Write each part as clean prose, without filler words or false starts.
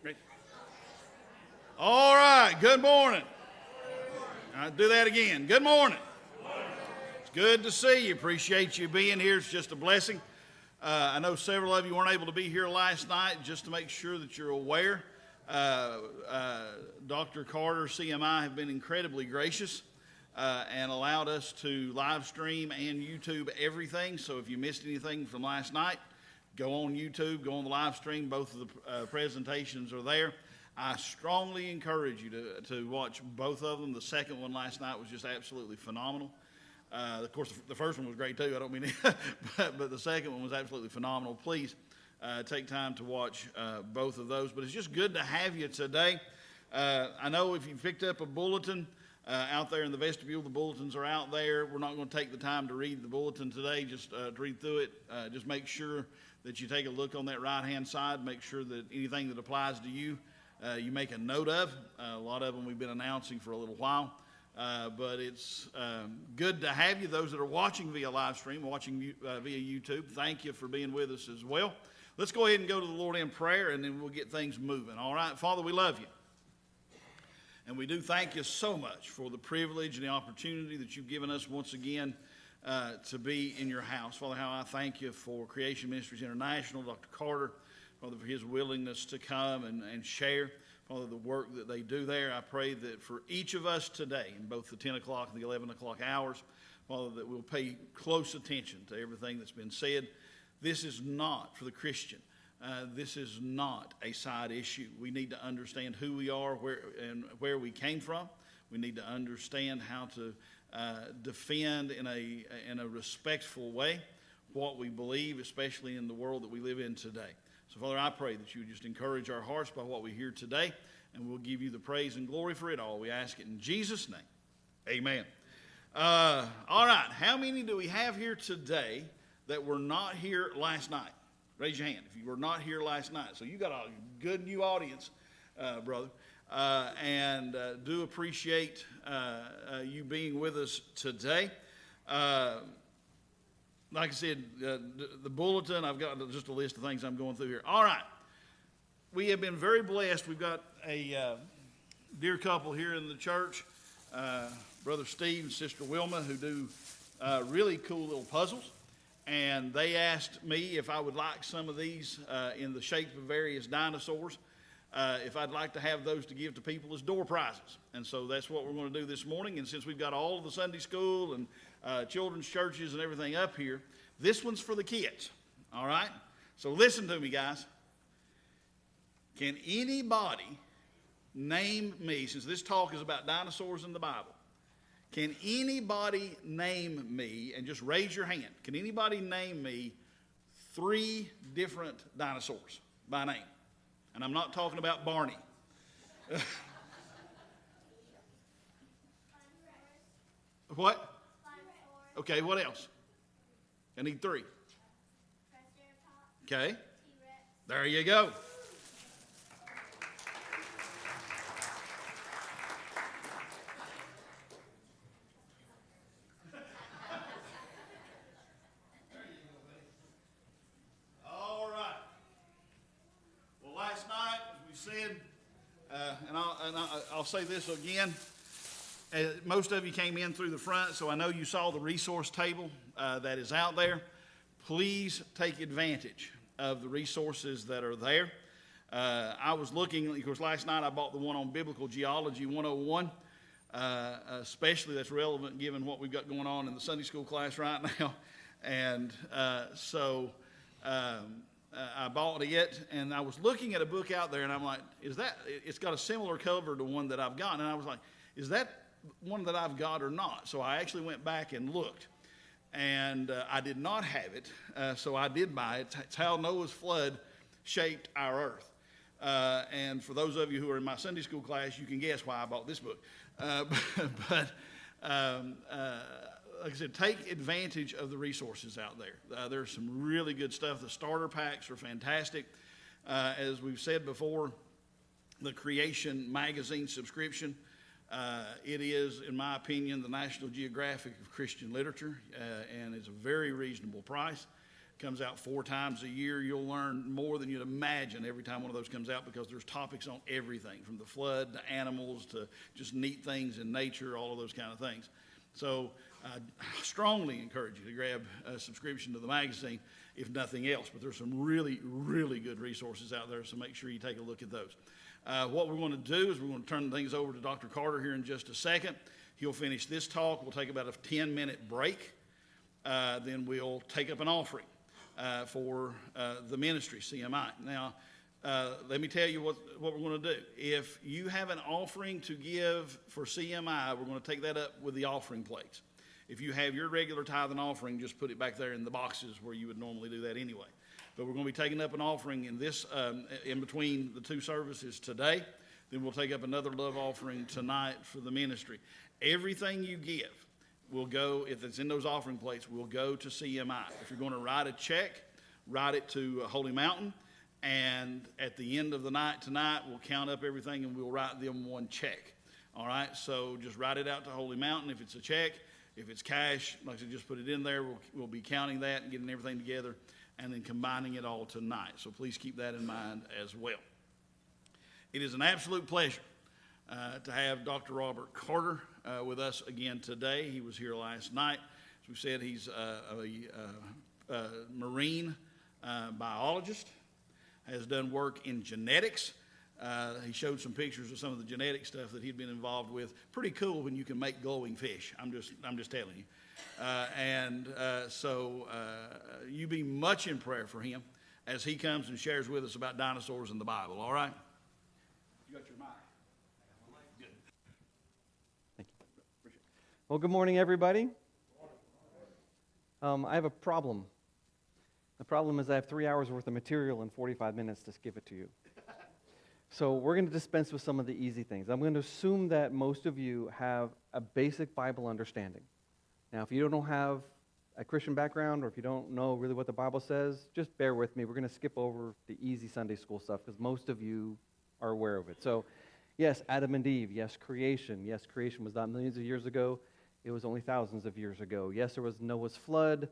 Ready? All right, good morning. I'll do that again. Good morning. It's good to see you. Appreciate you being here. It's just a blessing. I know several of you weren't able to be here last night. Just to make sure that you're aware, Dr. Carter, CMI, have been incredibly gracious and allowed us to live stream and YouTube everything. So if you missed anything from last night, go on YouTube, go on the live stream. Both of the presentations are there. I strongly encourage you to watch both of them. The second one last night was just absolutely phenomenal. Of course, the first one was great too. I don't mean it, but the second one was absolutely phenomenal. Please take time to watch both of those. But it's just good to have you today. I know if you picked up a bulletin out there in the vestibule, the bulletins are out there. We're not going to take the time to read the bulletin today, just to read through it. Just make sure that you take a look on that right-hand side. Make sure that anything that applies to you, you make a note of. A lot of them we've been announcing for a little while. But it's good to have you. Those that are watching via live stream, watching via YouTube, thank you for being with us as well. Let's go ahead and go to the Lord in prayer, and then we'll get things moving. All right, Father, we love you. And we do thank you so much for the privilege and the opportunity that you've given us once again to be in your house. Father, how I thank you for Creation Ministries International, Dr. Carter, Father, for his willingness to come and share, Father, the work that they do there. I pray that for each of us today, in both the 10 o'clock and the 11 o'clock hours, Father, that we'll pay close attention to everything that's been said. This is not for the Christian. This is not a side issue. We need to understand who we are, where we came from. We need to understand how to defend in a respectful way what we believe, especially in the world that we live in today. So, Father, I pray that you would just encourage our hearts by what we hear today, and we'll give you the praise and glory for it all. We ask it in Jesus' name. Amen. All right, how many do we have here today that were not here last night? Raise your hand if you were not here last night. So you got a good new audience, brother, and do appreciate you being with us today. Like I said, the bulletin, I've got just a list of things I'm going through here. All right. We have been very blessed. We've got a dear couple here in the church, Brother Steve and Sister Wilma, who do really cool little puzzles. And they asked me if I would like some of these in the shape of various dinosaurs, if I'd like to have those to give to people as door prizes. And so that's what we're going to do this morning. And since we've got all of the Sunday school and children's churches and everything up here, this one's for the kids. All right? So listen to me, guys. Can anybody name me, since this talk is about dinosaurs in the Bible, can anybody name me, and just raise your hand, can anybody name me 3 different dinosaurs by name? And I'm not talking about Barney. What? Okay, what else? I need 3. Okay. There you go. All right. Well, last night, as we said, and I'll say this again. Most of you came in through the front, so I know you saw the resource table that is out there. Please take advantage of the resources that are there. I was looking, of course, last night I bought the one on Biblical Geology 101, especially that's relevant given what we've got going on in the Sunday school class right now. And so I bought it, and I was looking at a book out there, and I'm like, it's got a similar cover to one that I've got. And I was like, is that one that I've got or not? So I actually went back and looked, and I did not have it, so I did buy it. It's how Noah's flood shaped our earth. And for those of you who are in my Sunday school class, you can guess why I bought this book. But like I said, take advantage of the resources out there. There's some really good stuff. The starter packs are fantastic. As we've said before, the Creation magazine subscription, it is, in my opinion, the National Geographic of Christian literature, and it's a very reasonable price. comes out 4 times a year. You'll learn more than you'd imagine every time one of those comes out, because there's topics on everything, from the flood to animals to just neat things in nature, all of those kind of things. So I strongly encourage you to grab a subscription to the magazine, if nothing else. But there's some really, really good resources out there, so make sure you take a look at those. What we're going to do is we're going to turn things over to Dr. Carter here in just a second. He'll finish this talk. We'll take about a 10-minute break. Then we'll take up an offering for the ministry, CMI. Now, let me tell you what we're going to do. If you have an offering to give for CMI, we're going to take that up with the offering plates. If you have your regular tithe and offering, just put it back there in the boxes where you would normally do that anyway. But we're going to be taking up an offering in this, in between the 2 services today. Then we'll take up another love offering tonight for the ministry. Everything you give will go, if it's in those offering plates, will go to CMI. If you're going to write a check, write it to Holy Mountain. And at the end of the night tonight, we'll count up everything and we'll write them one check. All right, so just write it out to Holy Mountain if it's a check. If it's cash, like I said, just put it in there. We'll be counting that and getting everything together and then combining it all tonight. So please keep that in mind as well. It is an absolute pleasure to have Dr. Robert Carter with us again today. He was here last night. As we said, he's a marine biologist, has done work in genetics. He showed some pictures of some of the genetic stuff that he'd been involved with. Pretty cool when you can make glowing fish. I'm just telling you. So you be much in prayer for him as he comes and shares with us about dinosaurs in the Bible. All right? You got your mic. Good. Thank you. Well, good morning, everybody. I have a problem. The problem is I have 3 hours worth of material and 45 minutes to give it to you. So we're going to dispense with some of the easy things. I'm going to assume that most of you have a basic Bible understanding. Now, if you don't have a Christian background, or if you don't know really what the Bible says, just bear with me. We're going to skip over the easy Sunday school stuff because most of you are aware of it. So, yes, Adam and Eve. Yes, creation. Yes, creation was not millions of years ago. It was only thousands of years ago. Yes, there was Noah's flood.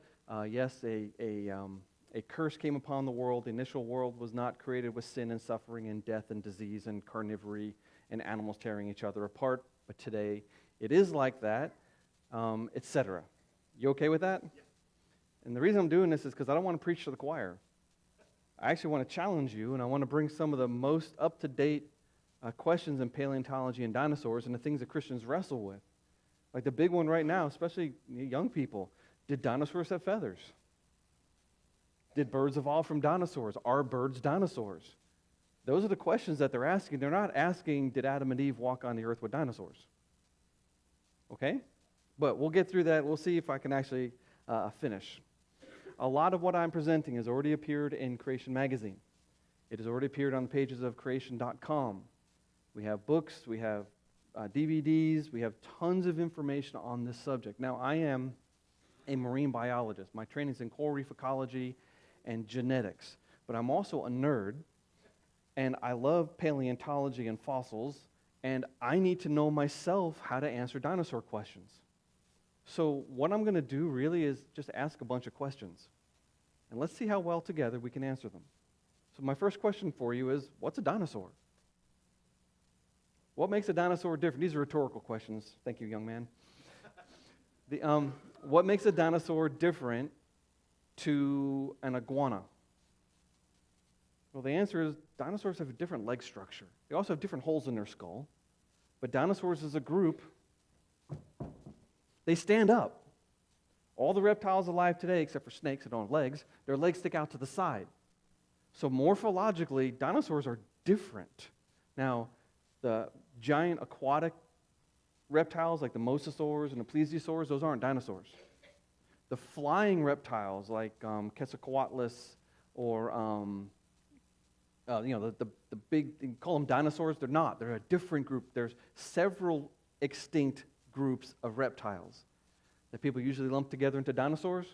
Yes, a curse came upon the world. The initial world was not created with sin and suffering and death and disease and carnivory and animals tearing each other apart. But today, it is like that, etc. You okay with that? Yeah. And the reason I'm doing this is because I don't want to preach to the choir. I actually want to challenge you, and I want to bring some of the most up-to-date questions in paleontology and dinosaurs and the things that Christians wrestle with. Like the big one right now, especially young people, did dinosaurs have feathers? Did birds evolve from dinosaurs? Are birds dinosaurs? Those are the questions that they're asking. They're not asking, did Adam and Eve walk on the earth with dinosaurs? Okay? But we'll get through that. We'll see if I can actually finish. A lot of what I'm presenting has already appeared in Creation Magazine. It has already appeared on the pages of creation.com. We have books, we have DVDs, we have tons of information on this subject. Now, I am a marine biologist. My training is in coral reef ecology and genetics. But I'm also a nerd, and I love paleontology and fossils, and I need to know myself how to answer dinosaur questions. So what I'm going to do really is just ask a bunch of questions. And let's see how well together we can answer them. So my first question for you is, what's a dinosaur? What makes a dinosaur different? These are rhetorical questions. Thank you, young man. What makes a dinosaur different to an iguana? Well, the answer is dinosaurs have a different leg structure. They also have different holes in their skull. But dinosaurs as a group, they stand up. All the reptiles alive today, except for snakes that don't have legs, their legs stick out to the side. So morphologically, dinosaurs are different. Now, the giant aquatic reptiles like the mosasaurs and the plesiosaurs, those aren't dinosaurs. The flying reptiles like Quetzalcoatlus or the big, you call them dinosaurs, they're not. They're a different group. There's several extinct groups of reptiles that people usually lump together into dinosaurs,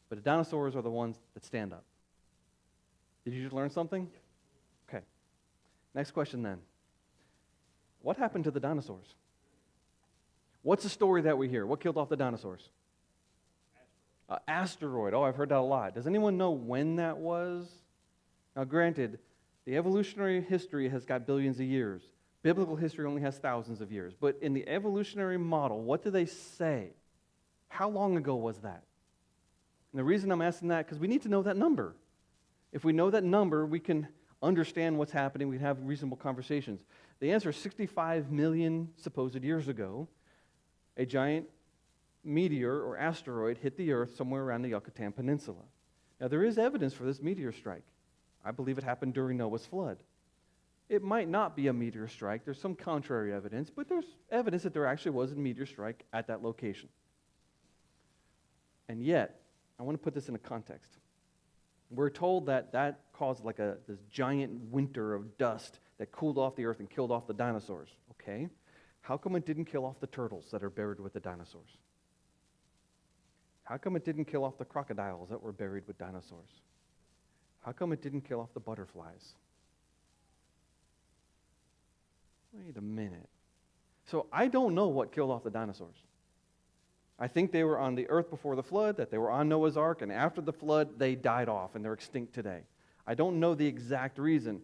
but the dinosaurs are the ones that stand up. Did you just learn something? Okay. Next question then. What happened to the dinosaurs? What's the story that we hear? What killed off the dinosaurs? Asteroid. Oh, I've heard that a lot. Does anyone know when that was? Now, granted, the evolutionary history has got billions of years. Biblical history only has thousands of years. But in the evolutionary model, what do they say? How long ago was that? And the reason I'm asking that, because we need to know that number. If we know that number, we can understand what's happening. We can have reasonable conversations. The answer is 65 million supposed years ago, a giant meteor or asteroid hit the Earth somewhere around the Yucatan Peninsula. Now, there is evidence for this meteor strike. I believe it happened during Noah's flood. It might not be a meteor strike. There's some contrary evidence, but there's evidence that there actually was a meteor strike at that location. And yet, I want to put this in a context. We're told that that caused like this giant winter of dust that cooled off the earth and killed off the dinosaurs. Okay, how come it didn't kill off the turtles that are buried with the dinosaurs? How come it didn't kill off the crocodiles that were buried with dinosaurs? How come it didn't kill off the butterflies? Wait a minute. So I don't know what killed off the dinosaurs. I think they were on the earth before the flood, that they were on Noah's Ark, and after the flood, they died off, and they're extinct today. I don't know the exact reason,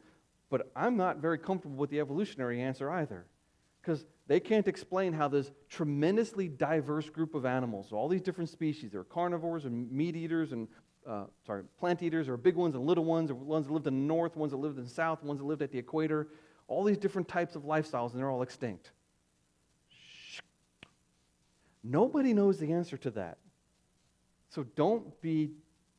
but I'm not very comfortable with the evolutionary answer either, because they can't explain how this tremendously diverse group of animals, all these different species, there are carnivores and meat eaters and plant eaters, there are big ones and little ones, there are ones that lived in the north, ones that lived in the south, ones that lived at the equator, all these different types of lifestyles, and they're all extinct. Nobody knows the answer to that. So don't be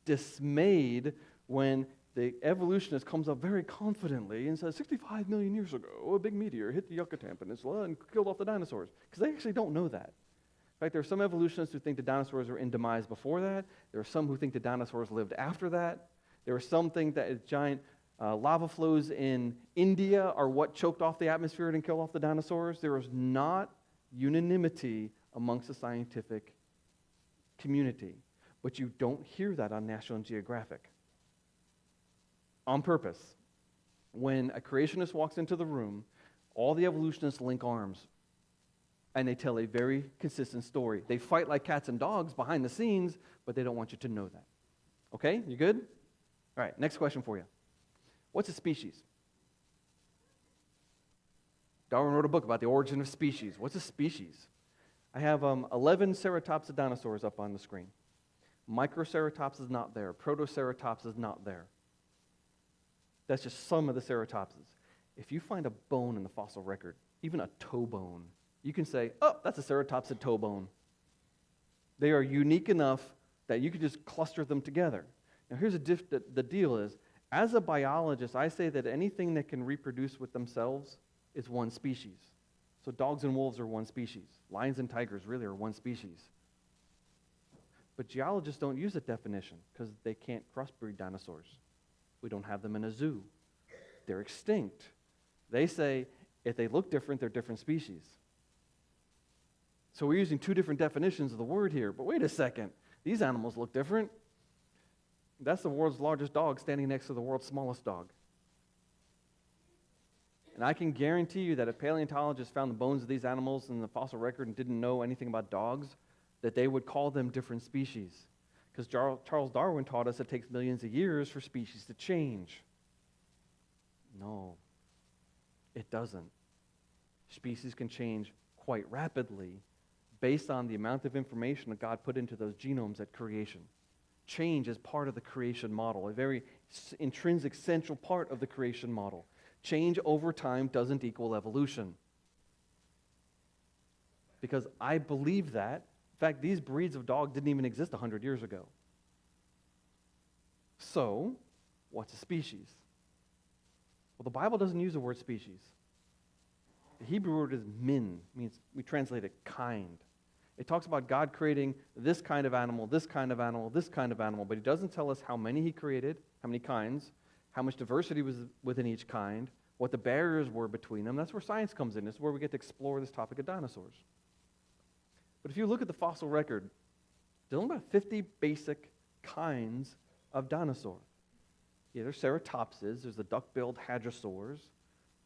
dismayed when the evolutionist comes up very confidently and says, 65 million years ago, a big meteor hit the Yucatan Peninsula and killed off the dinosaurs. Because they actually don't know that. In fact, there are some evolutionists who think the dinosaurs were in demise before that. There are some who think the dinosaurs lived after that. There are some think that giant lava flows in India are what choked off the atmosphere and killed off the dinosaurs. There is not unanimity amongst the scientific community. But you don't hear that on National Geographic. On purpose. When a creationist walks into the room, all the evolutionists link arms. And they tell a very consistent story. They fight like cats and dogs behind the scenes, but they don't want you to know that. Okay? You good? All right, next question for you. What's a species? Darwin wrote a book about the origin of species. What's a species? I have 11 ceratopsid dinosaurs up on the screen. Microceratops is not there. Protoceratops is not there. That's just some of the ceratopsids. If you find a bone in the fossil record, even a toe bone, you can say, oh, that's a ceratopsid toe bone. They are unique enough that you could just cluster them together. Now here's the deal is, as a biologist, I say that anything that can reproduce with themselves is one species. So dogs and wolves are one species. Lions and tigers really are one species. But geologists don't use that definition because they can't crossbreed dinosaurs. We don't have them in a zoo. They're extinct. They say if they look different, they're different species. So we're using two different definitions of the word here. But wait a second. These animals look different. That's the world's largest dog standing next to the world's smallest dog. And I can guarantee you that if paleontologists found the bones of these animals in the fossil record and didn't know anything about dogs, that they would call them different species. Because Charles Darwin taught us it takes millions of years for species to change. No, it doesn't. Species can change quite rapidly based on the amount of information that God put into those genomes at creation. Change is part of the creation model, a very intrinsic, central part of the creation model. Change over time doesn't equal evolution. Because I believe that. In fact, these breeds of dog didn't even exist 100 years ago. So, what's a species? Well, the Bible doesn't use the word species. The Hebrew word is min, means we translate it kind. It talks about God creating this kind of animal, this kind of animal, this kind of animal, but he doesn't tell us how many he created, how many kinds, how much diversity was within each kind, what the barriers were between them. That's where science comes in. This is where we get to explore this topic of dinosaurs. But if you look at the fossil record, there's only about 50 basic kinds of dinosaur. Yeah, there's ceratopsids, there's the duck-billed hadrosaurs,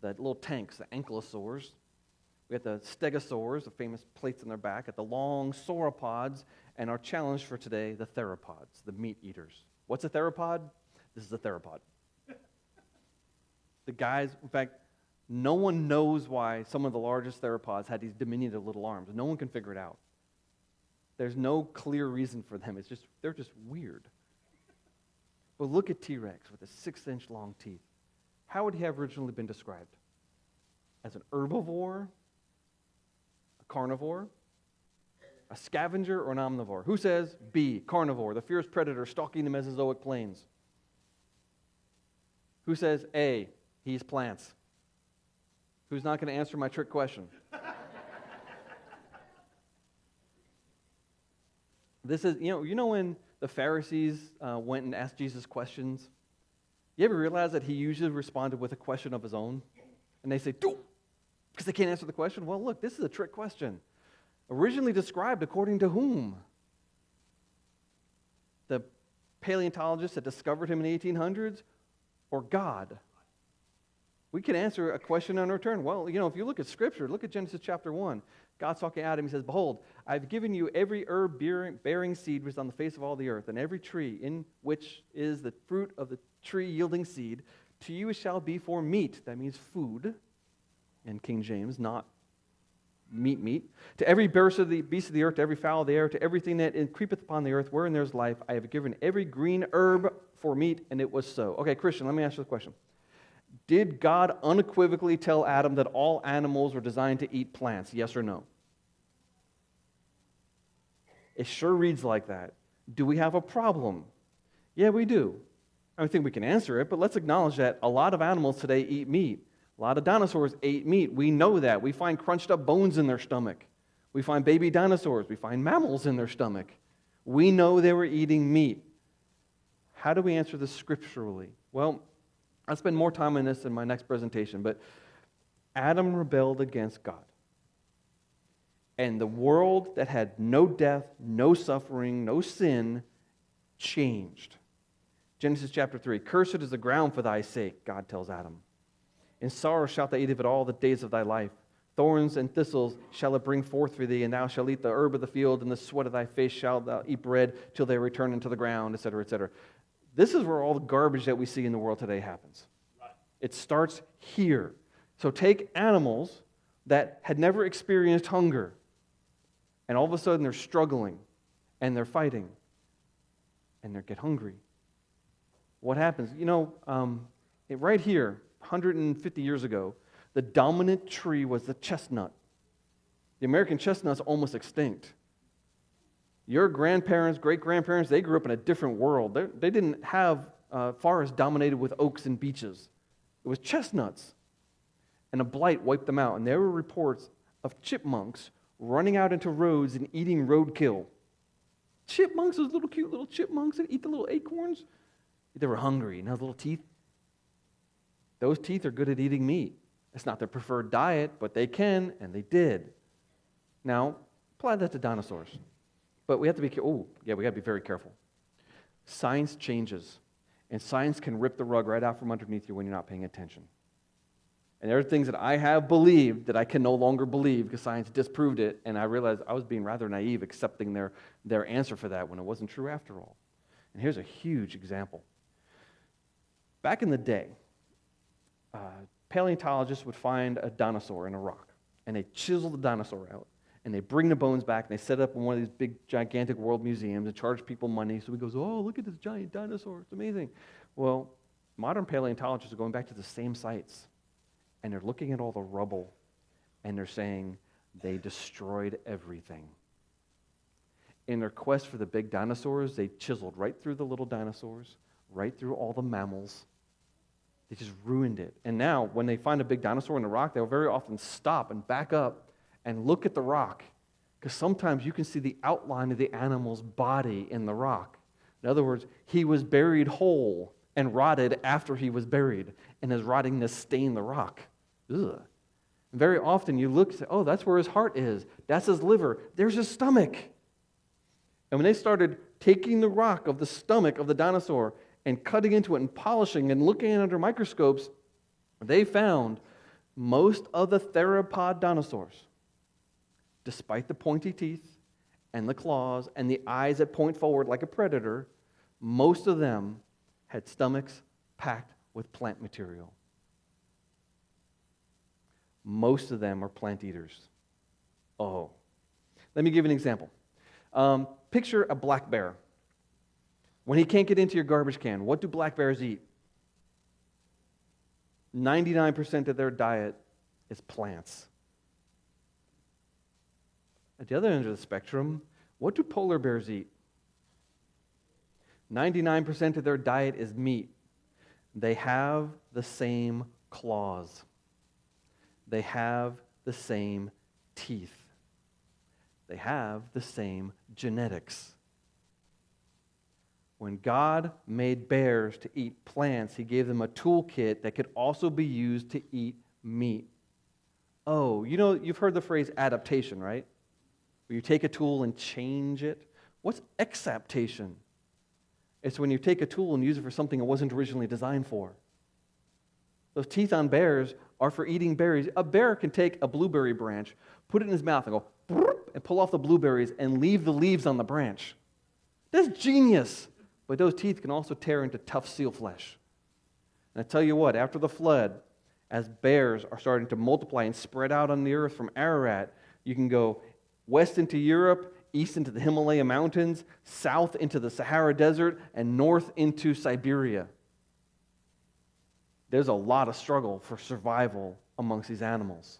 the little tanks, the ankylosaurs. We We got the stegosaurs, the famous plates on their back, at the long sauropods, and our challenge for today, the theropods, the meat eaters. What's a theropod? This is a theropod. The guys, in fact, no one knows why some of the largest theropods had these diminutive little arms. No one can figure it out. There's no clear reason for them. They're just weird. But look at T-Rex with the 6-inch long teeth. How would he have originally been described? As an herbivore, a carnivore, a scavenger, or an omnivore? Who says B, carnivore, the fierce predator stalking the Mesozoic plains? Who says A, he eats plants? Who's not going to answer my trick question? This is, you know when the Pharisees went and asked Jesus questions? You ever realize that he usually responded with a question of his own? And they say, "Do," because they can't answer the question. Well, look, this is a trick question. Originally described according to whom? The paleontologists that discovered him in the 1800s, or God? We can answer a question in return. Well, if you look at Scripture, look at Genesis chapter 1. God's talking to Adam. He says, "Behold, I've given you every herb bearing seed which is on the face of all the earth, and every tree in which is the fruit of the tree yielding seed. To you it shall be for meat." That means food, in King James, not meat. "To every beast of the earth, to every fowl of the air, to everything that creepeth upon the earth, wherein there is life, I have given every green herb for meat," and it was so. Okay, Christian, let me ask you a question. Did God unequivocally tell Adam that all animals were designed to eat plants? Yes or no? It sure reads like that. Do we have a problem? Yeah, we do. I don't think we can answer it, but let's acknowledge that a lot of animals today eat meat. A lot of dinosaurs ate meat. We know that. We find crunched up bones in their stomach. We find baby dinosaurs. We find mammals in their stomach. We know they were eating meat. How do we answer this scripturally? Well, I'll spend more time on this in my next presentation, but Adam rebelled against God. And the world that had no death, no suffering, no sin, changed. Genesis chapter 3, "Cursed is the ground for thy sake," God tells Adam. "In sorrow shalt thou eat of it all the days of thy life. Thorns and thistles shall it bring forth for thee, and thou shalt eat the herb of the field, and the sweat of thy face shalt thou eat bread till they return into the ground," etc., etc. This is where all the garbage that we see in the world today happens. Right. It starts here. So take animals that had never experienced hunger, and all of a sudden they're struggling, and they're fighting, and they get hungry. What happens? Right here, 150 years ago, the dominant tree was the chestnut. The American chestnut's almost extinct. Your grandparents, great-grandparents, they grew up in a different world. They didn't have forests dominated with oaks and beeches. It was chestnuts. And a blight wiped them out. And there were reports of chipmunks running out into roads and eating roadkill. Chipmunks, those little cute little chipmunks that eat the little acorns, they were hungry. Now, little teeth, those teeth are good at eating meat. It's not their preferred diet, but they can, and they did. Now, apply that to dinosaurs. But we have to be we got to be very careful. Science changes, and science can rip the rug right out from underneath you when you're not paying attention. And there are things that I have believed that I can no longer believe because science disproved it, and I realized I was being rather naive accepting their answer for that when it wasn't true after all. And here's a huge example. Back in the day, paleontologists would find a dinosaur in a rock, and they chisel the dinosaur out. And they bring the bones back, and they set it up in one of these big, gigantic world museums and charge people money. So we go, "Oh, look at this giant dinosaur. It's amazing." Well, modern paleontologists are going back to the same sites, and they're looking at all the rubble, and they're saying they destroyed everything. In their quest for the big dinosaurs, they chiseled right through the little dinosaurs, right through all the mammals. They just ruined it. And now, when they find a big dinosaur in the rock, they'll very often stop and back up and look at the rock, because sometimes you can see the outline of the animal's body in the rock. In other words, he was buried whole and rotted after he was buried, and his rottingness stained the rock. Ugh. And very often you look and say, "Oh, that's where his heart is. That's his liver. There's his stomach." And when they started taking the rock of the stomach of the dinosaur and cutting into it and polishing and looking at it under microscopes, they found most of the theropod dinosaurs, despite the pointy teeth and the claws and the eyes that point forward like a predator, most of them had stomachs packed with plant material. Most of them are plant eaters. Oh. Let me give you an example. Picture a black bear. When he can't get into your garbage can, what do black bears eat? 99% of their diet is plants. At the other end of the spectrum, what do polar bears eat? 99% of their diet is meat. They have the same claws. They have the same teeth. They have the same genetics. When God made bears to eat plants, He gave them a toolkit that could also be used to eat meat. Oh, you've heard the phrase adaptation, right? Where you take a tool and change it. What's exaptation? It's when you take a tool and use it for something it wasn't originally designed for. Those teeth on bears are for eating berries. A bear can take a blueberry branch, put it in his mouth, and go, and pull off the blueberries and leave the leaves on the branch. That's genius. But those teeth can also tear into tough seal flesh. And I tell you what, after the flood, as bears are starting to multiply and spread out on the earth from Ararat, you can go west into Europe, east into the Himalaya mountains, south into the Sahara Desert, and north into Siberia. There's a lot of struggle for survival amongst these animals.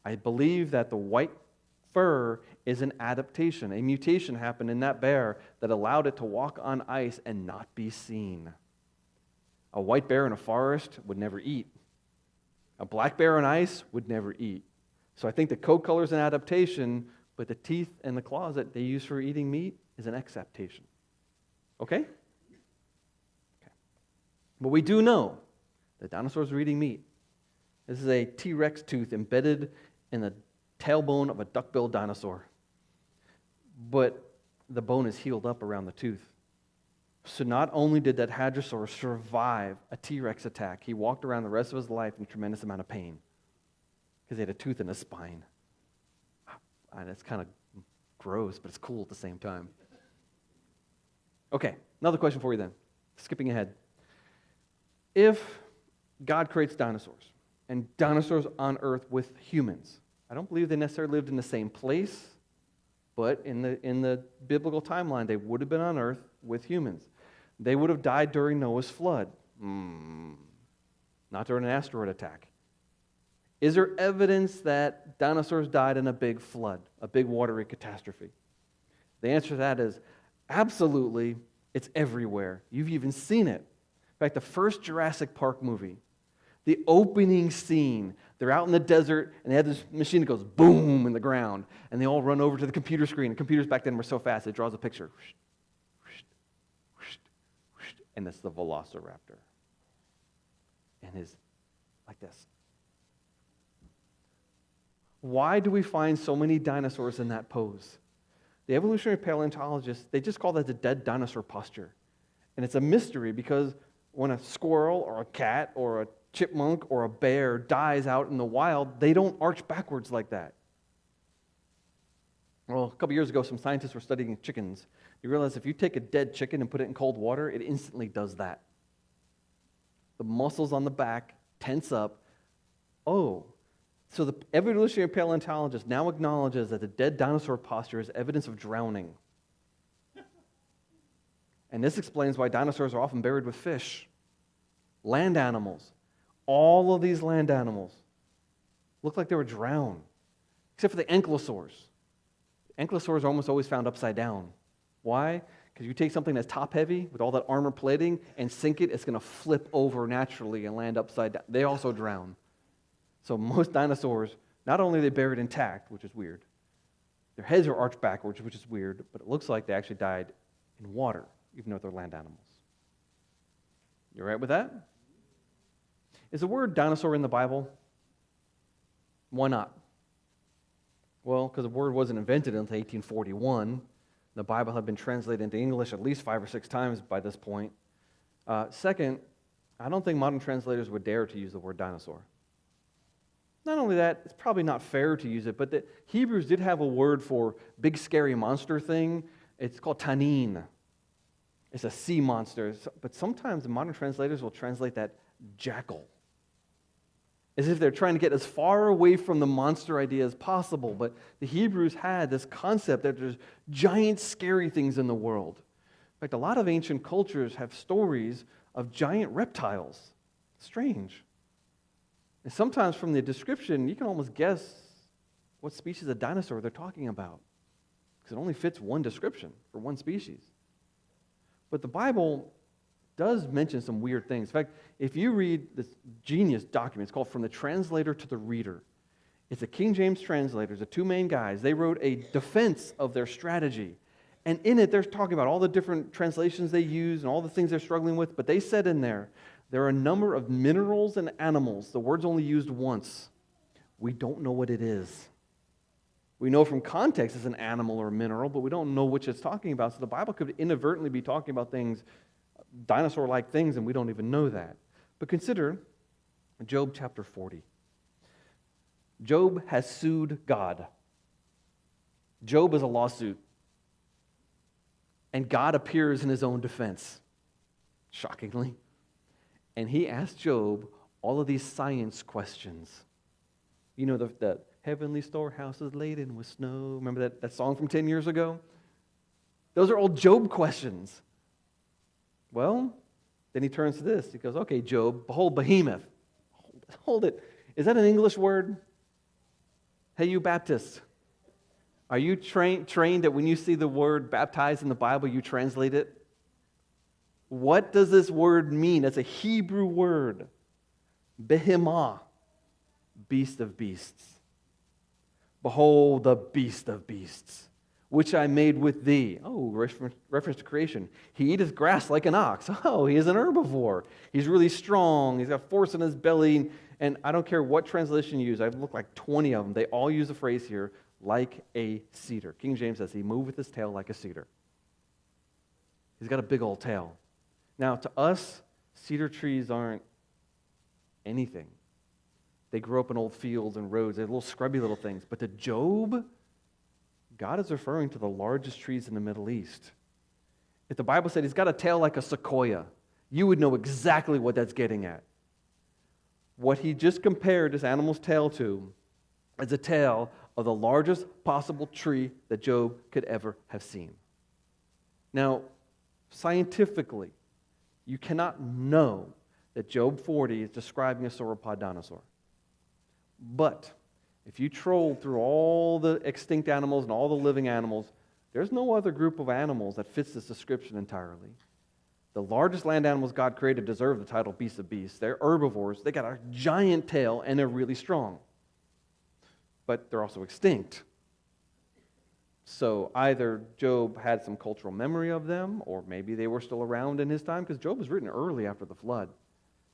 I believe that the white fur is an adaptation. A mutation happened in that bear that allowed it to walk on ice and not be seen. A white bear in a forest would never eat. A black bear on ice would never eat. So I think the coat color is an adaptation, but the teeth and the claws that they use for eating meat is an exaptation. Okay? Okay. But we do know that dinosaurs were eating meat. This is a T-Rex tooth embedded in the tailbone of a duck-billed dinosaur. But the bone is healed up around the tooth. So not only did that hadrosaur survive a T-Rex attack, he walked around the rest of his life in a tremendous amount of pain because he had a tooth in his spine. And it's kind of gross, but it's cool at the same time. Okay, another question for you then. Skipping ahead. If God creates dinosaurs, and dinosaurs on Earth with humans, I don't believe they necessarily lived in the same place, but in the biblical timeline, they would have been on Earth with humans. They would have died during Noah's flood. Not during an asteroid attack. Is there evidence that dinosaurs died in a big flood, a big watery catastrophe? The answer to that is absolutely. It's everywhere. You've even seen it. In fact, the first Jurassic Park movie, the opening scene, they're out in the desert, and they have this machine that goes boom in the ground, and they all run over to the computer screen. The computers back then were so fast, it draws a picture. And it's the velociraptor. And is like this. Why do we find so many dinosaurs in that pose? The evolutionary paleontologists, they just call that the dead dinosaur posture. And it's a mystery because when a squirrel or a cat or a chipmunk or a bear dies out in the wild, they don't arch backwards like that. Well, a couple years ago, some scientists were studying chickens. You realize if you take a dead chicken and put it in cold water, it instantly does that. The muscles on the back tense up. Oh, so the evolutionary paleontologist now acknowledges that the dead dinosaur posture is evidence of drowning. And this explains why dinosaurs are often buried with fish, land animals. All of these land animals look like they were drowned, except for the ankylosaurs. Ankylosaurs are almost always found upside down. Why? Because you take something that's top-heavy with all that armor plating and sink it, it's going to flip over naturally and land upside down. They also drown. So most dinosaurs, not only are they buried intact, which is weird, their heads are arched backwards, which is weird, but it looks like they actually died in water, even though they're land animals. You all right with that? Is the word dinosaur in the Bible? Why not? Well, because the word wasn't invented until 1841. The Bible had been translated into English at least 5 or 6 times by this point. Second, I don't think modern translators would dare to use the word dinosaur. Not only that, it's probably not fair to use it, but the Hebrews did have a word for big scary monster thing. It's called tanin. It's a sea monster. But sometimes the modern translators will translate that jackal, as if they're trying to get as far away from the monster idea as possible. But the Hebrews had this concept that there's giant scary things in the world. In fact, a lot of ancient cultures have stories of giant reptiles. Strange. And sometimes from the description, you can almost guess what species of dinosaur they're talking about, because it only fits one description for one species. But the Bible does mention some weird things. In fact, if you read this genius document, it's called From the Translator to the Reader. It's a King James translator, the two main guys. They wrote a defense of their strategy. And in it, they're talking about all the different translations they use and all the things they're struggling with. But they said in there are a number of minerals and animals. The word's only used once. We don't know what it is. We know from context it's an animal or a mineral, but we don't know which it's talking about. So the Bible could inadvertently be talking about things, dinosaur-like things, and we don't even know that. But consider Job chapter 40. Job has sued God. Job is a lawsuit. And God appears in his own defense, shockingly. And he asked Job all of these science questions. You know, the heavenly storehouse is laden with snow. Remember that song from 10 years ago? Those are all Job questions. Well, then he turns to this. He goes, okay, Job, behold behemoth. Hold it. Is that an English word? Hey, you Baptists, are you trained that when you see the word baptized in the Bible, you translate it? What does this word mean? It's a Hebrew word. Behemoth, beast of beasts. Behold the beast of beasts, which I made with thee. Oh, reference to creation. He eateth grass like an ox. Oh, he is an herbivore. He's really strong. He's got force in his belly. And I don't care what translation you use. I've looked like 20 of them. They all use the phrase here, like a cedar. King James says, he moveth his tail like a cedar. He's got a big old tail. Now, to us, cedar trees aren't anything. They grow up in old fields and roads. They're little scrubby little things. But to Job, God is referring to the largest trees in the Middle East. If the Bible said he's got a tail like a sequoia, you would know exactly what that's getting at. What he just compared this animal's tail to is the tail of the largest possible tree that Job could ever have seen. Now, scientifically, you cannot know that Job 40 is describing a sauropod dinosaur. But if you troll through all the extinct animals and all the living animals, there's no other group of animals that fits this description entirely. The largest land animals God created deserve the title beast of beasts. They're herbivores. They got a giant tail, and they're really strong. But they're also extinct. So either Job had some cultural memory of them, or maybe they were still around in his time, because Job was written early after the flood.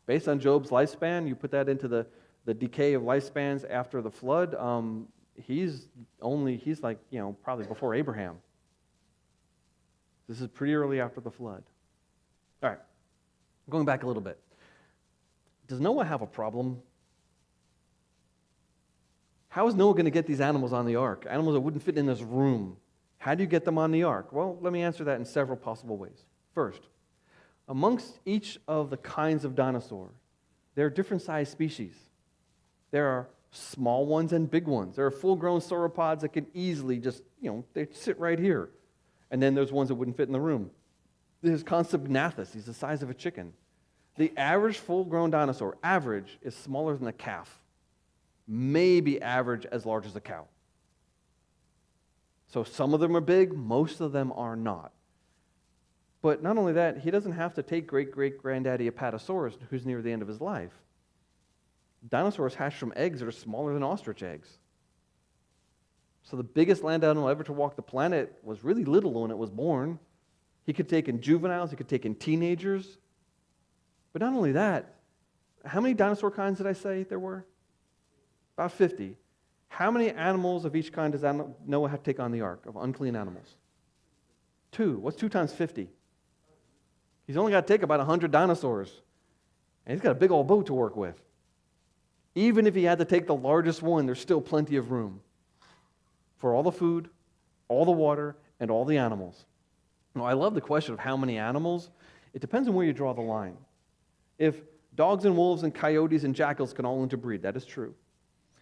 Based on Job's lifespan, you put that into the decay of lifespans after the flood, he's like, probably before Abraham. This is pretty early after the flood. All right, going back a little bit. Does Noah have a problem? How is Noah going to get these animals on the ark? Animals that wouldn't fit in this room. How do you get them on the ark? Well, let me answer that in several possible ways. First, amongst each of the kinds of dinosaur, there are different sized species. There are small ones and big ones. There are full-grown sauropods that can easily just, they sit right here. And then there's ones that wouldn't fit in the room. There's Compsognathus. He's the size of a chicken. The average full-grown dinosaur, average, is smaller than a calf. Maybe average as large as a cow. So some of them are big, most of them are not. But not only that, he doesn't have to take great-great-granddaddy Apatosaurus, who's near the end of his life. Dinosaurs hatch from eggs that are smaller than ostrich eggs. So the biggest land animal ever to walk the planet was really little when it was born. He could take in juveniles, he could take in teenagers. But not only that, how many dinosaur kinds did I say there were? About 50. How many animals of each kind does Noah have to take on the ark of unclean animals? 2. What's 2 times 50? He's only got to take about 100 dinosaurs. And he's got a big old boat to work with. Even if he had to take the largest one, there's still plenty of room for all the food, all the water, and all the animals. Now, I love the question of how many animals. It depends on where you draw the line. If dogs and wolves and coyotes and jackals can all interbreed, that is true.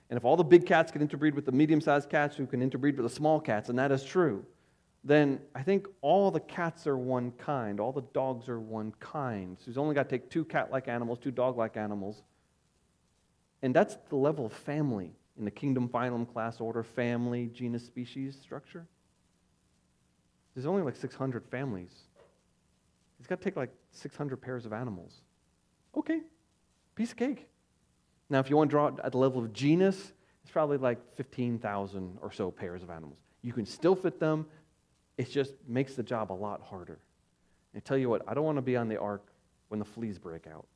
And if all the big cats can interbreed with the medium-sized cats who can interbreed with the small cats, and that is true, then I think all the cats are one kind, all the dogs are one kind. So he's only got to take 2 cat-like animals, 2 dog-like animals. And that's the level of family in the kingdom, phylum, class, order, family, genus, species structure. There's only like 600 families. He's got to take like 600 pairs of animals. Okay, piece of cake. Now, if you want to draw it at the level of genus, it's probably like 15,000 or so pairs of animals. You can still fit them. It just makes the job a lot harder. And I tell you what, I don't want to be on the ark when the fleas break out.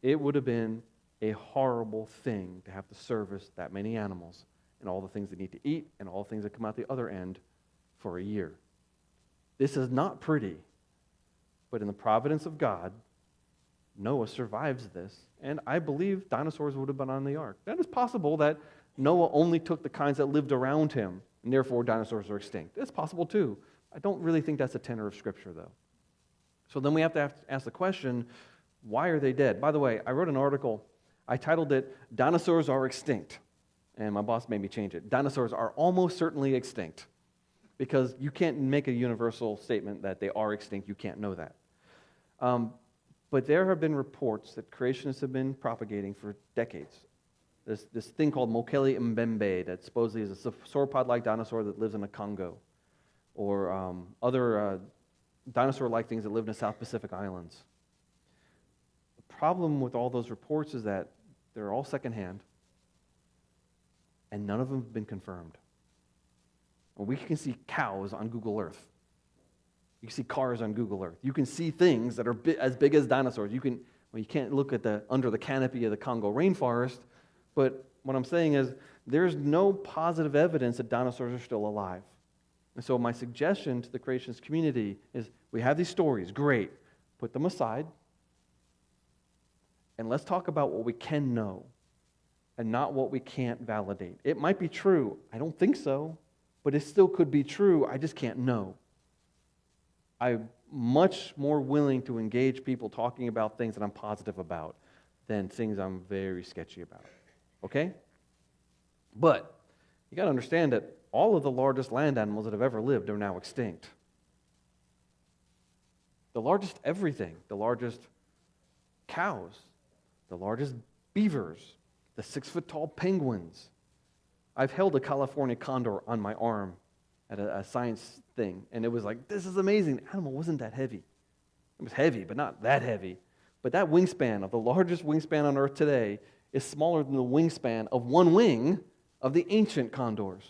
It would have been a horrible thing to have to service that many animals and all the things they need to eat and all the things that come out the other end for a year. This is not pretty, but in the providence of God, Noah survives this, and I believe dinosaurs would have been on the ark. That is possible that Noah only took the kinds that lived around him, and therefore dinosaurs are extinct. It's possible too. I don't really think that's a tenor of Scripture, though. So then we have to ask the question, why are they dead? By the way, I wrote an article. I titled it, Dinosaurs Are Extinct. And my boss made me change it. Dinosaurs are almost certainly extinct. Because you can't make a universal statement that they are extinct. You can't know that. But there have been reports that creationists have been propagating for decades. This thing called Mokele mbembe that supposedly is a sauropod-like dinosaur that lives in the Congo. Or other dinosaur-like things that live in the South Pacific Islands. The problem with all those reports is that they're all secondhand, and none of them have been confirmed. Well, we can see cows on Google Earth. You can see cars on Google Earth. You can see things that are as big as dinosaurs. You can't look at under the canopy of the Congo rainforest, but what I'm saying is there's no positive evidence that dinosaurs are still alive. And so my suggestion to the creationist community is we have these stories, great, put them aside, and let's talk about what we can know and not what we can't validate. It might be true. I don't think so, but it still could be true. I just can't know. I'm much more willing to engage people talking about things that I'm positive about than things I'm very sketchy about. Okay? But you got to understand that all of the largest land animals that have ever lived are now extinct. The largest everything, the largest cows, the largest beavers, the 6-foot-tall penguins. I've held a California condor on my arm at a science thing, and it was like, this is amazing. The animal wasn't that heavy. It was heavy, but not that heavy. But that wingspan of the largest wingspan on Earth today is smaller than the wingspan of one wing of the ancient condors.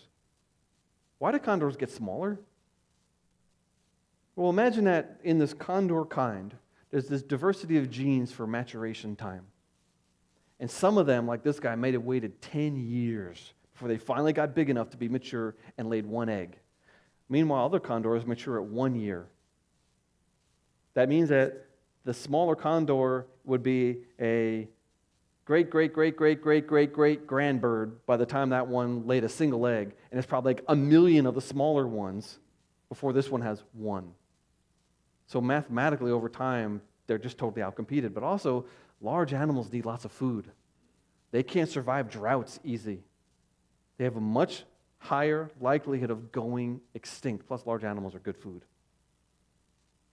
Why do condors get smaller? Well, imagine that in this condor kind, there's this diversity of genes for maturation time. And some of them, like this guy, might have waited 10 years before they finally got big enough to be mature and laid one egg. Meanwhile, other condors mature at 1 year. That means that the smaller condor would be a great-great-great-great-great-great-great-grandbird by the time that one laid a single egg, and it's probably like 1 million of the smaller ones before this one has one. So mathematically, over time, they're just totally outcompeted. But also, large animals need lots of food. They can't survive droughts easy. They have a much higher likelihood of going extinct. Plus, large animals are good food.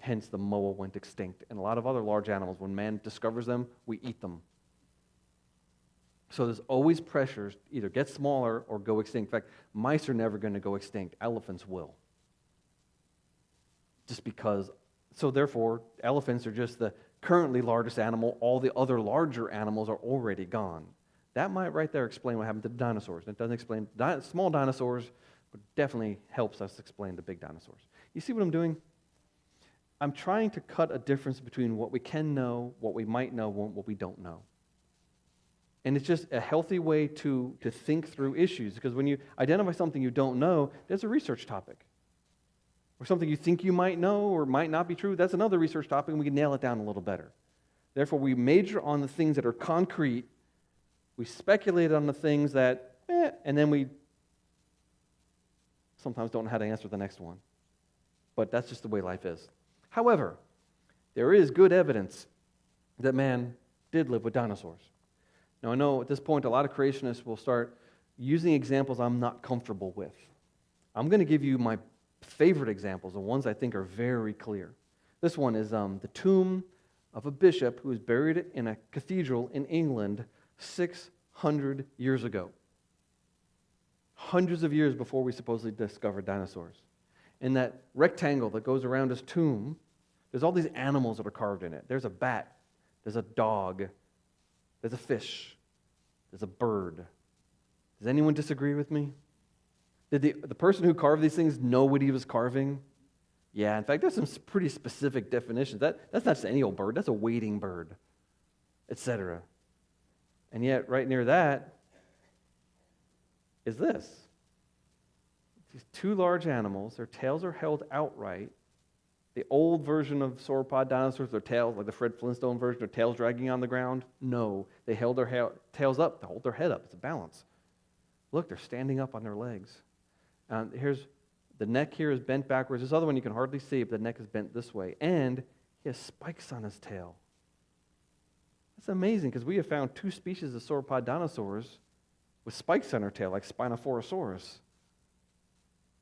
Hence, the moa went extinct. And a lot of other large animals, when man discovers them, we eat them. So there's always pressures to either get smaller or go extinct. In fact, mice are never going to go extinct. Elephants will. Just because. So therefore, elephants are just the currently largest animal. All the other larger animals are already gone. That might right there explain what happened to the dinosaurs. It doesn't explain small dinosaurs, but definitely helps us explain the big dinosaurs. You see what I'm doing? I'm trying to cut a difference between what we can know, what we might know, and what we don't know. And it's just a healthy way to think through issues, because when you identify something you don't know, that's a research topic. Or something you think you might know or might not be true, that's another research topic, and we can nail it down a little better. Therefore, we major on the things that are concrete, we speculate on the things that, and then we sometimes don't know how to answer the next one. But that's just the way life is. However, there is good evidence that man did live with dinosaurs. Now, I know at this point a lot of creationists will start using examples I'm not comfortable with. I'm going to give you my favorite examples, the ones I think are very clear. This one is the tomb of a bishop who was buried in a cathedral in England 600 years ago. Hundreds of years before we supposedly discovered dinosaurs. In that rectangle that goes around his tomb, there's all these animals that are carved in it. There's a bat, there's a dog, there's a fish, there's a bird. Does anyone disagree with me? Did the person who carved these things know what he was carving? Yeah, in fact, there's some pretty specific definitions. That's not just any old bird, that's a wading bird, etc. And yet, right near that is this. These two large animals, their tails are held outright. The old version of sauropod dinosaurs, their tails, like the Fred Flintstone version, their tails dragging on the ground? No, they held their tails up to hold their head up. It's a balance. Look, they're standing up on their legs. Here's the neck here is bent backwards. This other one you can hardly see, but the neck is bent this way. And he has spikes on his tail. That's amazing because we have found two species of sauropod dinosaurs with spikes on their tail, like Spinosaurus.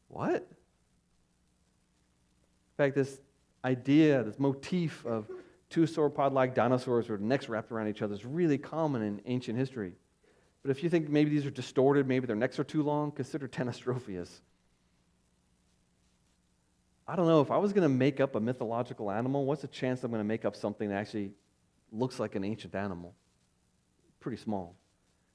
What? In fact, this idea, this motif of two sauropod-like dinosaurs with necks wrapped around each other is really common in ancient history. But if you think maybe these are distorted, maybe their necks are too long, consider Tenostrophius. I don't know, if I was going to make up a mythological animal, what's the chance I'm going to make up something that actually looks like an ancient animal? Pretty small.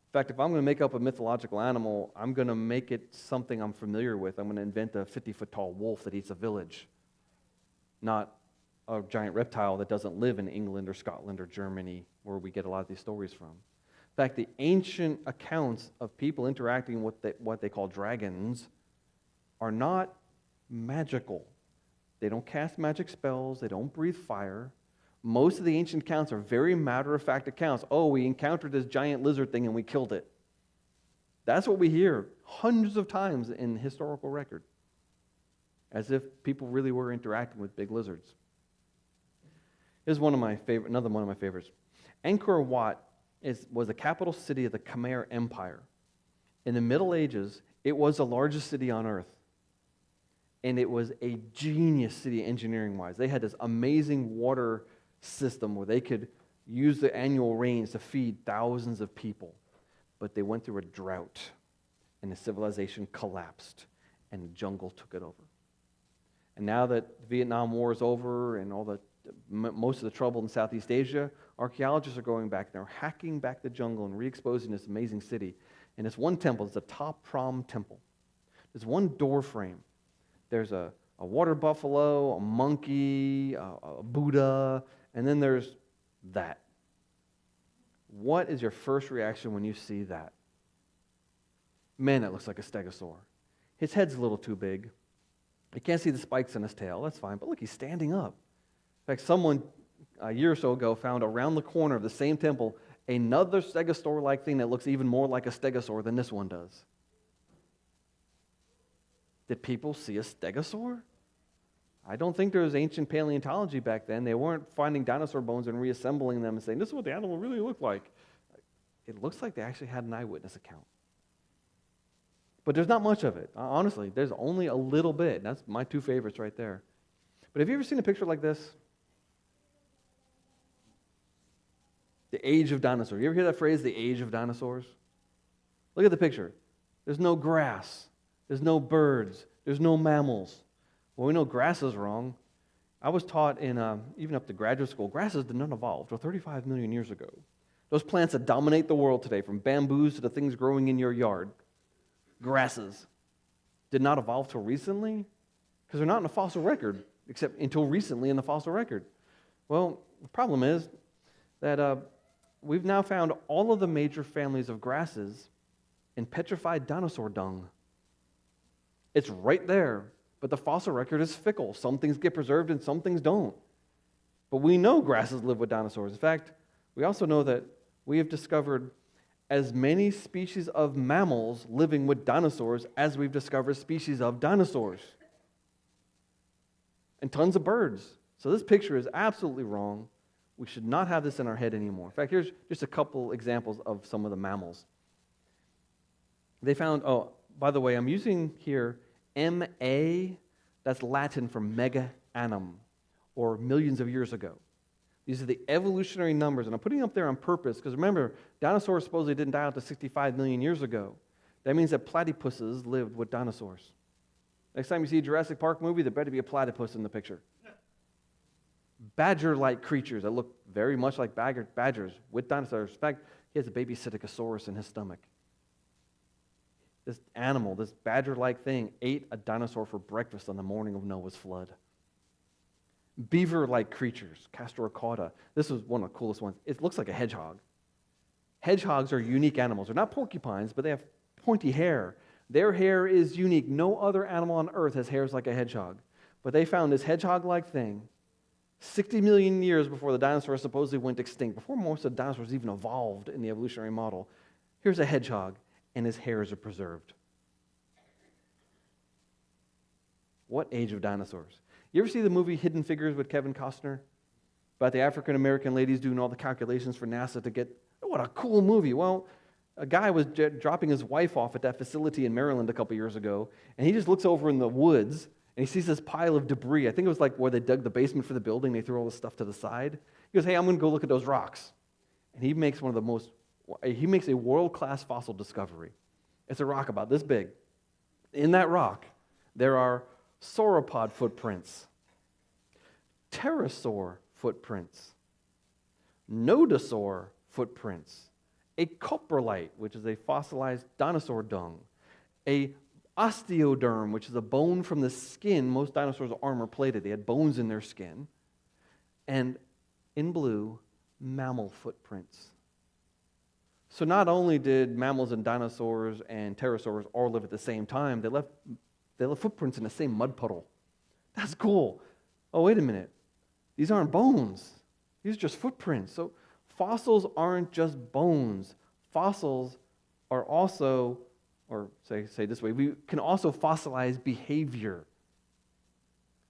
In fact, if I'm going to make up a mythological animal, I'm going to make it something I'm familiar with. I'm going to invent a 50-foot tall wolf that eats a village, not a giant reptile that doesn't live in England or Scotland or Germany, where we get a lot of these stories from. In fact, the ancient accounts of people interacting with what they call dragons are not magical. They don't cast magic spells. They don't breathe fire. Most of the ancient accounts are very matter-of-fact accounts. Oh, we encountered this giant lizard thing and we killed it. That's what we hear hundreds of times in historical record, as if people really were interacting with big lizards. Here's another one of my favorites. Angkor Wat was the capital city of the Khmer Empire. In the Middle Ages, it was the largest city on earth. And it was a genius city engineering-wise. They had this amazing water system where they could use the annual rains to feed thousands of people. But they went through a drought, and the civilization collapsed, and the jungle took it over. And now that the Vietnam War is over and most of the trouble in Southeast Asia, archaeologists are going back. They're hacking back the jungle and re-exposing this amazing city. And this one temple is the Top Prom Temple. There's one door frame. There's a water buffalo, a monkey, a Buddha, and then there's that. What is your first reaction when you see that? Man, that looks like a stegosaur. His head's a little too big. You can't see the spikes on his tail. That's fine. But look, he's standing up. In fact, someone a year or so ago found around the corner of the same temple another stegosaur-like thing that looks even more like a stegosaur than this one does. Did people see a stegosaur? I don't think there was ancient paleontology back then. They weren't finding dinosaur bones and reassembling them and saying, this is what the animal really looked like. It looks like they actually had an eyewitness account. But there's not much of it. Honestly, there's only a little bit. That's my two favorites right there. But have you ever seen a picture like this? The age of dinosaurs. You ever hear that phrase, the age of dinosaurs? Look at the picture. There's no grass. There's no birds. There's no mammals. Well, we know grass is wrong. I was taught even up to graduate school, grasses did not evolve until 35 million years ago. Those plants that dominate the world today, from bamboos to the things growing in your yard, grasses, did not evolve till recently because they're not in the fossil record, except until recently in the fossil record. Well, the problem is that we've now found all of the major families of grasses in petrified dinosaur dung. It's right there, but the fossil record is fickle. Some things get preserved and some things don't. But we know grasses live with dinosaurs. In fact, we also know that we have discovered as many species of mammals living with dinosaurs as we've discovered species of dinosaurs. And tons of birds. So this picture is absolutely wrong. We should not have this in our head anymore. In fact, here's just a couple examples of some of the mammals. They found, oh, by the way, I'm using here MA, that's Latin for mega annum, or millions of years ago. These are the evolutionary numbers, and I'm putting them up there on purpose, because remember, dinosaurs supposedly didn't die out to 65 million years ago. That means that platypuses lived with dinosaurs. Next time you see a Jurassic Park movie, there better be a platypus in the picture. Badger-like creatures that look very much like badgers with dinosaurs. In fact, he has a baby Psittacosaurus in his stomach. This animal, this badger-like thing, ate a dinosaur for breakfast on the morning of Noah's flood. Beaver-like creatures, Castorocauda. This is one of the coolest ones. It looks like a hedgehog. Hedgehogs are unique animals. They're not porcupines, but they have pointy hair. Their hair is unique. No other animal on earth has hairs like a hedgehog. But they found this hedgehog-like thing 60 million years before the dinosaurs supposedly went extinct, before most of the dinosaurs even evolved in the evolutionary model. Here's a hedgehog, and his hairs are preserved. What age of dinosaurs? You ever see the movie Hidden Figures with Kevin Costner? About the African-American ladies doing all the calculations for NASA to get, what a cool movie. Well, a guy was dropping his wife off at that facility in Maryland a couple years ago, and he just looks over in the woods, and he sees this pile of debris. I think it was like where they dug the basement for the building. They threw all this stuff to the side. He goes, hey, I'm going to go look at those rocks. And he makes a world-class fossil discovery. It's a rock about this big. In that rock, there are sauropod footprints, pterosaur footprints, nodosaur footprints, a coprolite, which is a fossilized dinosaur dung, a osteoderm, which is a bone from the skin. Most dinosaurs are armor-plated. They had bones in their skin. And in blue, mammal footprints. So not only did mammals and dinosaurs and pterosaurs all live at the same time, they left footprints in the same mud puddle. That's cool. Oh, wait a minute. These aren't bones. These are just footprints. So fossils aren't just bones. Fossils are also, or say this way, we can also fossilize behavior.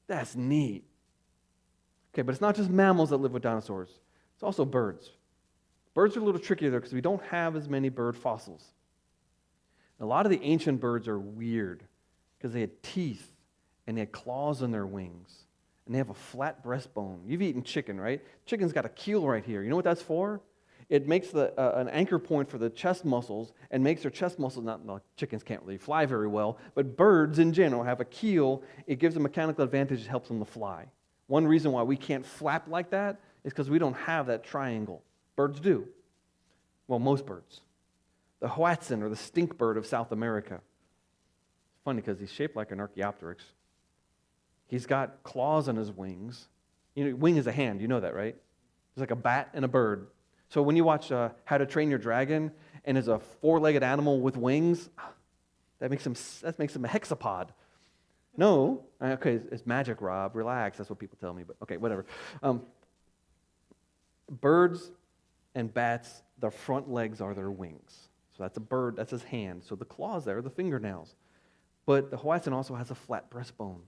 That's neat. Okay, but it's not just mammals that live with dinosaurs. It's also birds. Birds are a little trickier there because we don't have as many bird fossils. A lot of the ancient birds are weird because they had teeth and they had claws on their wings and they have a flat breastbone. You've eaten chicken, right? Chicken's got a keel right here. You know what that's for? It makes an anchor point for the chest muscles and makes their chest muscles, chickens can't really fly very well, but birds in general have a keel. It gives a mechanical advantage. It helps them to fly. One reason why we can't flap like that is because we don't have that triangle. Birds do. Well, most birds. The hoatzin, or the stink bird of South America. It's funny because he's shaped like an Archaeopteryx. He's got claws on his wings. You know, wing is a hand. You know that, right? It's like a bat and a bird. So when you watch How to Train Your Dragon, and there's a four-legged animal with wings, that makes him a hexapod. No, okay, it's magic, Rob. Relax. That's what people tell me. But okay, whatever. Birds and bats, their front legs are their wings. So that's a bird. That's his hand. So the claws there are the fingernails. But the hoatzin also has a flat breastbone.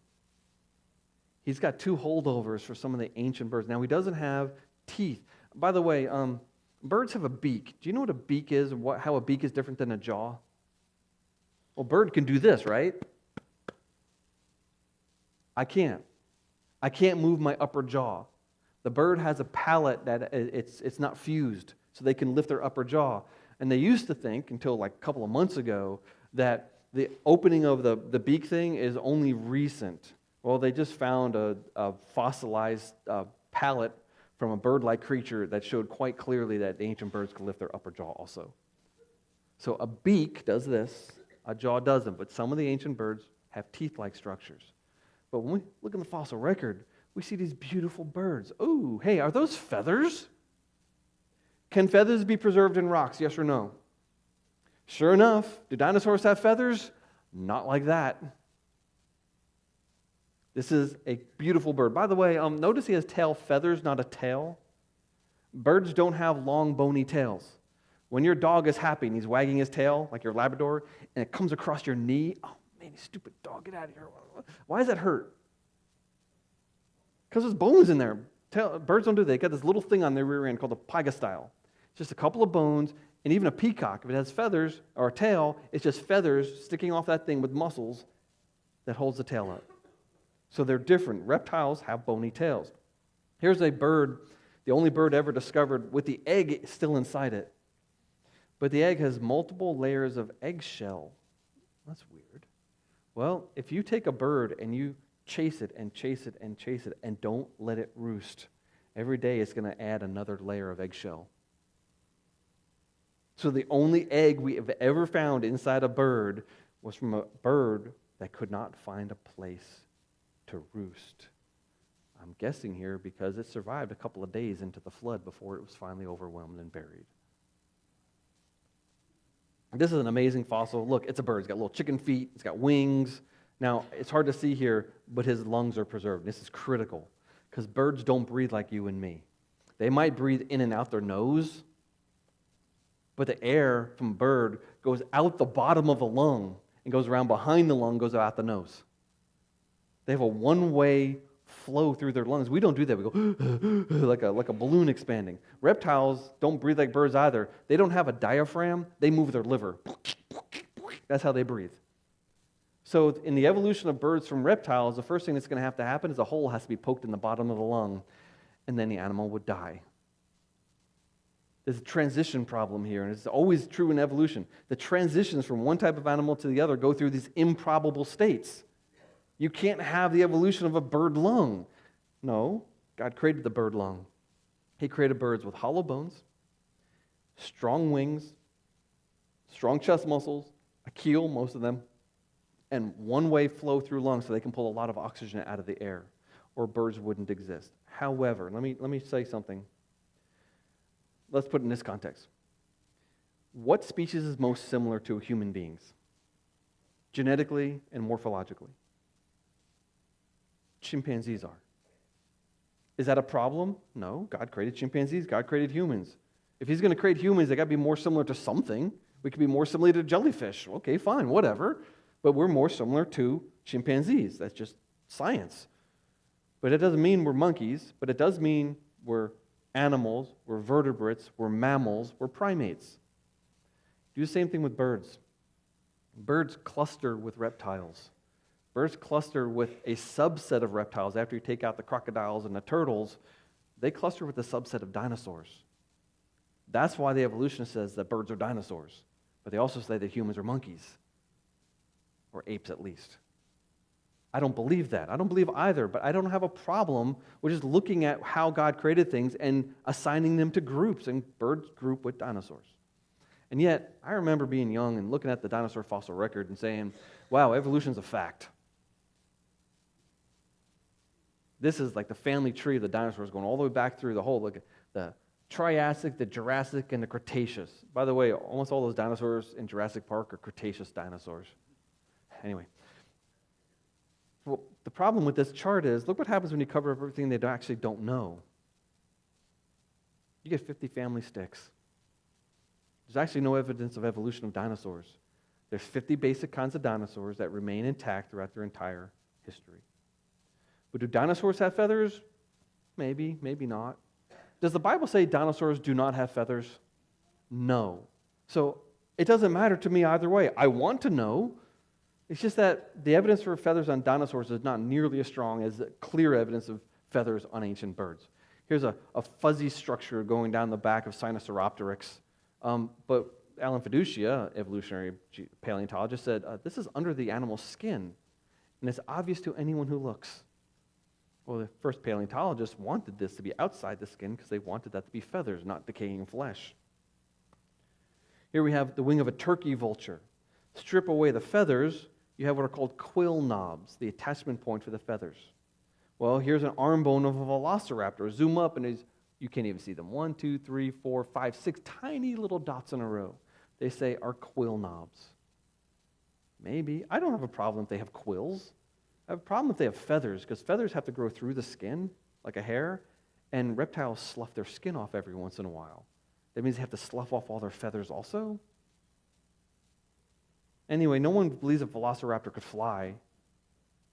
He's got two holdovers for some of the ancient birds. Now, he doesn't have teeth. By the way, birds have a beak. Do you know what a beak is and how a beak is different than a jaw? Well, a bird can do this, right? I can't. I can't move my upper jaw. The bird has a palate that it's not fused, so they can lift their upper jaw. And they used to think, until like a couple of months ago, that the opening of the beak thing is only recent. Well, they just found a fossilized palate from a bird-like creature that showed quite clearly that the ancient birds could lift their upper jaw also. So a beak does this, a jaw doesn't, but some of the ancient birds have teeth-like structures. But when we look in the fossil record, we see these beautiful birds. Ooh, hey, are those feathers? Can feathers be preserved in rocks, yes or no? Sure enough, do dinosaurs have feathers? Not like that. This is a beautiful bird. By the way, notice he has tail feathers, not a tail. Birds don't have long, bony tails. When your dog is happy and he's wagging his tail, like your Labrador, and it comes across your knee, oh man, you stupid dog, get out of here. Why does that hurt? Because there's bones in there. Birds don't do that. They got this little thing on their rear end called a pygostyle. It's just a couple of bones, and even a peacock, if it has feathers or a tail, it's just feathers sticking off that thing with muscles that holds the tail up. So they're different. Reptiles have bony tails. Here's a bird, the only bird ever discovered with the egg still inside it. But the egg has multiple layers of eggshell. That's weird. Well, if you take a bird and you chase it and chase it and chase it and don't let it roost, every day it's going to add another layer of eggshell. So the only egg we have ever found inside a bird was from a bird that could not find a place to roost. I'm guessing here because it survived a couple of days into the flood before it was finally overwhelmed and buried. This is an amazing fossil. Look, it's a bird. It's got little chicken feet. It's got wings. Now, it's hard to see here, but his lungs are preserved. This is critical because birds don't breathe like you and me. They might breathe in and out their nose, but the air from a bird goes out the bottom of a lung and goes around behind the lung, goes out the nose. They have a one-way flow through their lungs. We don't do that. We go like a balloon expanding. Reptiles don't breathe like birds either. They don't have a diaphragm. They move their liver. That's how they breathe. So in the evolution of birds from reptiles, the first thing that's going to have to happen is a hole has to be poked in the bottom of the lung, and then the animal would die. There's a transition problem here, and it's always true in evolution. The transitions from one type of animal to the other go through these improbable states. You can't have the evolution of a bird lung. No, God created the bird lung. He created birds with hollow bones, strong wings, strong chest muscles, a keel, most of them, and one-way flow through lungs so they can pull a lot of oxygen out of the air, or birds wouldn't exist. However, let me say something. Let's put it in this context. What species is most similar to human beings, genetically and morphologically? Chimpanzees are. Is that a problem? No. God created chimpanzees. God created humans. If he's going to create humans, they got to be more similar to something. We could be more similar to jellyfish. Okay, fine, whatever. But we're more similar to chimpanzees. That's just science. But it doesn't mean we're monkeys, but it does mean we're animals, we're vertebrates, we're mammals, we're primates. Do the same thing with birds. Birds cluster with reptiles. Birds cluster with a subset of reptiles. After you take out the crocodiles and the turtles, they cluster with a subset of dinosaurs. That's why the evolutionist says that birds are dinosaurs. But they also say that humans are monkeys, or apes at least. I don't believe that. I don't believe either, but I don't have a problem with just looking at how God created things and assigning them to groups, and birds group with dinosaurs. And yet, I remember being young and looking at the dinosaur fossil record and saying, wow, evolution's a fact. This is like the family tree of the dinosaurs going all the way back through the whole, like the Triassic, the Jurassic, and the Cretaceous. By the way, almost all those dinosaurs in Jurassic Park are Cretaceous dinosaurs. Anyway. Well, the problem with this chart is, look what happens when you cover everything they actually don't know. You get 50 family sticks. There's actually no evidence of evolution of dinosaurs. There's 50 basic kinds of dinosaurs that remain intact throughout their entire history. But do dinosaurs have feathers? Maybe, maybe not. Does the Bible say dinosaurs do not have feathers? No. So it doesn't matter to me either way. I want to know. It's just that the evidence for feathers on dinosaurs is not nearly as strong as the clear evidence of feathers on ancient birds. Here's a fuzzy structure going down the back of Sinosauropteryx. But Alan Fiducia, evolutionary paleontologist, said this is under the animal's skin, and it's obvious to anyone who looks. Well, the first paleontologists wanted this to be outside the skin because they wanted that to be feathers, not decaying flesh. Here we have the wing of a turkey vulture. Strip away the feathers, you have what are called quill knobs, the attachment point for the feathers. Well, here's an arm bone of a velociraptor. Zoom up and you can't even see them. 1, 2, 3, 4, 5, 6 tiny little dots in a row. They say are quill knobs. Maybe. I don't have a problem if they have quills. I have a problem if they have feathers, because feathers have to grow through the skin, like a hair, and reptiles slough their skin off every once in a while. That means they have to slough off all their feathers also? Anyway, no one believes a velociraptor could fly.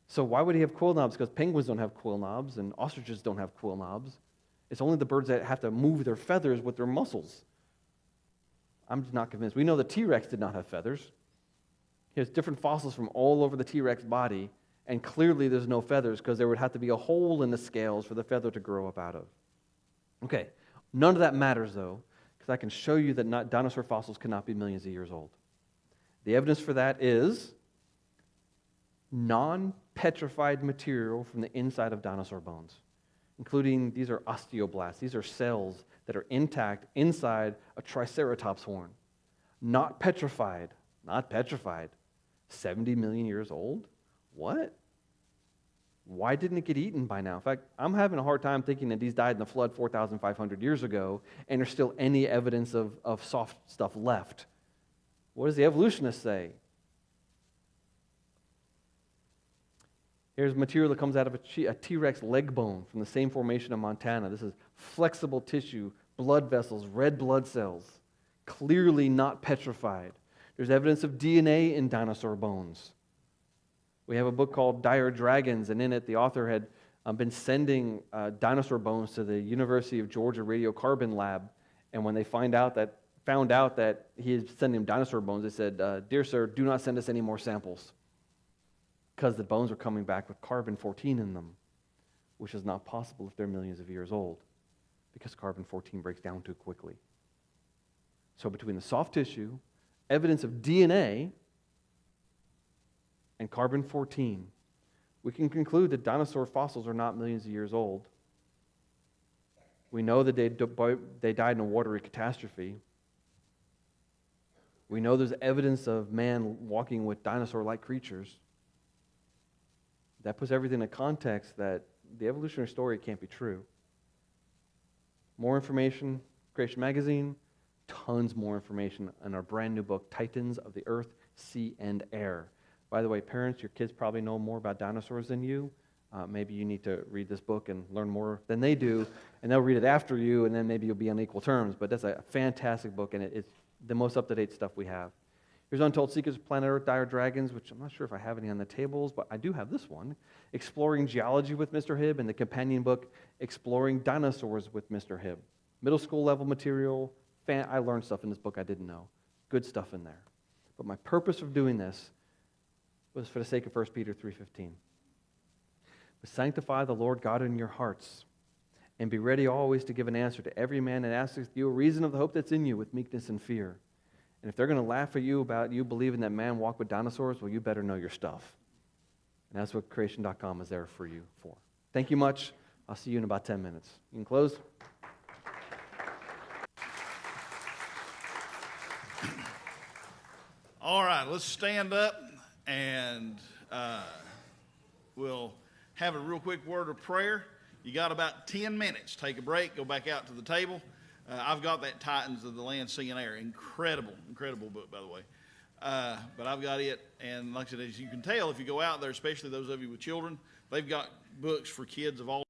So why would he have quill knobs? Because penguins don't have quill knobs, and ostriches don't have quill knobs. It's only the birds that have to move their feathers with their muscles. I'm just not convinced. We know the T-Rex did not have feathers. There's different fossils from all over the T-Rex body, and clearly there's no feathers because there would have to be a hole in the scales for the feather to grow up out of. Okay, none of that matters though, because I can show you that dinosaur fossils cannot be millions of years old. The evidence for that is non-petrified material from the inside of dinosaur bones, including these are osteoblasts. These are cells that are intact inside a triceratops horn. Not petrified. 70 million years old? What? Why didn't it get eaten by now? In fact, I'm having a hard time thinking that these died in the flood 4,500 years ago and there's still any evidence of soft stuff left. What does the evolutionist say? Here's material that comes out of a T-Rex leg bone from the same formation in Montana. This is flexible tissue, blood vessels, red blood cells, clearly not petrified. There's evidence of DNA in dinosaur bones. We have a book called Dire Dragons, and in it the author had been sending dinosaur bones to the University of Georgia radiocarbon lab, and when they found out that he had sent him dinosaur bones, they said, "Dear sir, do not send us any more samples," because the bones are coming back with carbon-14 in them, which is not possible if they're millions of years old, because carbon-14 breaks down too quickly. So between the soft tissue, evidence of DNA, and carbon-14, we can conclude that dinosaur fossils are not millions of years old. We know that they died in a watery catastrophe. We know there's evidence of man walking with dinosaur-like creatures. That puts everything in context that the evolutionary story can't be true. More information, Creation Magazine, tons more information in our brand new book, Titans of the Earth, Sea, and Air. By the way, parents, your kids probably know more about dinosaurs than you. Maybe you need to read this book and learn more than they do, and they'll read it after you, and then maybe you'll be on equal terms. But that's a fantastic book, and it's the most up-to-date stuff we have. Here's Untold Secrets of Planet Earth, Dire Dragons, which I'm not sure if I have any on the tables, but I do have this one, Exploring Geology with Mr. Hibb, and the companion book, Exploring Dinosaurs with Mr. Hibb. Middle school level material. I learned stuff in this book I didn't know. Good stuff in there. But my purpose of doing this was for the sake of 1 Peter 3:15. But sanctify the Lord God in your hearts, and be ready always to give an answer to every man that asks you a reason of the hope that's in you with meekness and fear. And if they're going to laugh at you about you believing that man walked with dinosaurs, well, you better know your stuff. And that's what creation.com is there for you for. Thank you much. I'll see you in about 10 minutes. You can close. All right, let's stand up and we'll have a real quick word of prayer. You got about 10 minutes. Take a break, go back out to the table. I've got that Titans of the Land, Sea, and Air. Incredible book, by the way. But I've got it, and like I said, as you can tell, if you go out there, especially those of you with children, they've got books for kids of all